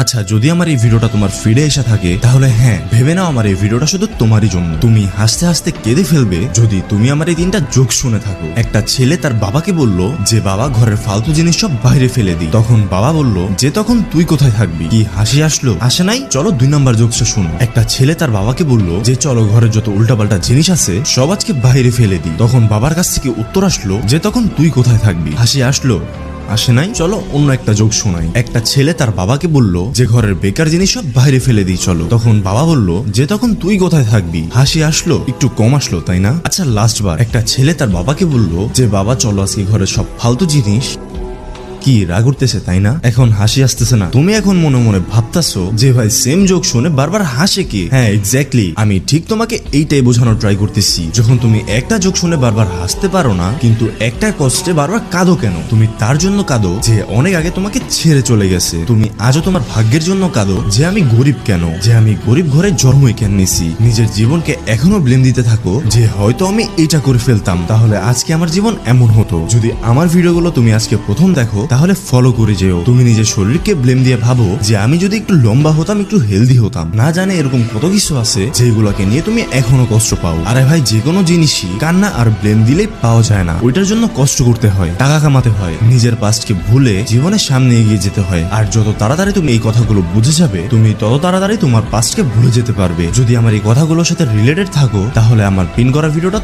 আচ্ছা, যদি আমার এই ভিডিওটা তোমার ফিডে এসে থাকে তাহলে হ্যাঁ, ভেবে নাও আমার এই ভিডিওটা শুধু তোমারই জন্য। তুমি হাসতে হাসতে কেঁদে ফেলবে যদি তুমি আমার এই 3টা জোক শুনে থাকো। একটা ছেলে তার বাবাকে বলল যে বাবা, ঘরের ফালতু জিনিস সব বাইরে ফেলে দিই। তখন বাবা বলল যে তখন তুই কোথায় থাকবি? কি হাসি আসলো? আসে নাই? চলো 2 নাম্বার জোকসটা শুনো। একটা ছেলে তার বাবাকে বলল যে চলো ঘরের যত উল্টাপাল্টা জিনিস আছে সব আজকে বাইরে ফেলে দিই। তখন বাবার কাছ থেকে উত্তর আসলো যে তখন তুই কোথায় থাকবি? হাসি আসলো? আসে নাই? চলো অন্য একটা জোক শোনাই। একটা ছেলে তার বাবাকে বলল যে ঘরের বেকার জিনিস সব বাইরে ফেলে দিই চলো। তখন বাবা বলল যে তখন তুই কোথায় থাকবি? হাসি আসলো? একটু কম আসলো, তাই না? আচ্ছা, লাস্ট বার। একটা ছেলে তার বাবাকে বলল যে বাবা চলো আজকে ঘরের সব ফালতু জিনিস। কি রাগ উঠতেছে, তাই না? এখন হাসি আসতেছে না? তুমি এখন মনে মনে ভাবতাছো যে ভাই সেম জোক শুনে বারবার হাসে কে? হ্যাঁ, এক্স্যাক্টলি, আমি ঠিক তোমাকে এইটাই বোঝানোর ট্রাই করতেছি। যখন তুমি একটা জোক শুনে বারবার হাসতে পারো না কিন্তু একটা কষ্টে বারবার কাঁদো কেন? তুমি তার জন্য কাঁদো যে অনেক আগে তোমাকে ছেড়ে চলে গেছে। তুমি আজও তোমার ভাগ্যের জন্য কাঁদো যে আমি গরিব কেন, যে আমি গরিব ঘরে জন্মই কেন নিছি। নিজের জীবনকে এখনো ব্লেম দিতে থাকো যে হয়তো আমি এটা করে ফেলতাম তাহলে আজকে আমার জীবন এমন হতো। যদি আমার ভিডিওগুলো তুমি আজকে প্রথম দেখো তাহলে ফলো করে যেও। তুমি নিজের শরীরকে ব্লেম দিয়ে ভাবো যে আমি যদি একটু লম্বা হতাম, একটু হেলদি হতাম, না জানে এরকম কত কিছু আছে যেগুলোকে নিয়ে তুমি এখনো কষ্ট পাও। আরে ভাই, যে কোনো জিনিসই কান্না আর ব্লেম দিলেই পাওয়া যায় না, ওইটার জন্য কষ্ট করতে হয়, টাকা কামাতে হয়, নিজের পাস্টকে ভুলে জীবনের সামনে এগিয়ে যেতে হয়। আর যত তাড়াতাড়ি তুমি এই কথাগুলো বুঝে যাবে তুমি তত তাড়াতাড়ি তোমার পাস্টকে ভুলে যেতে পারবে। যদি আমার এই কথাগুলোর সাথে রিলেটেড থাকো তাহলে আমার পিন করা ভিডিওটা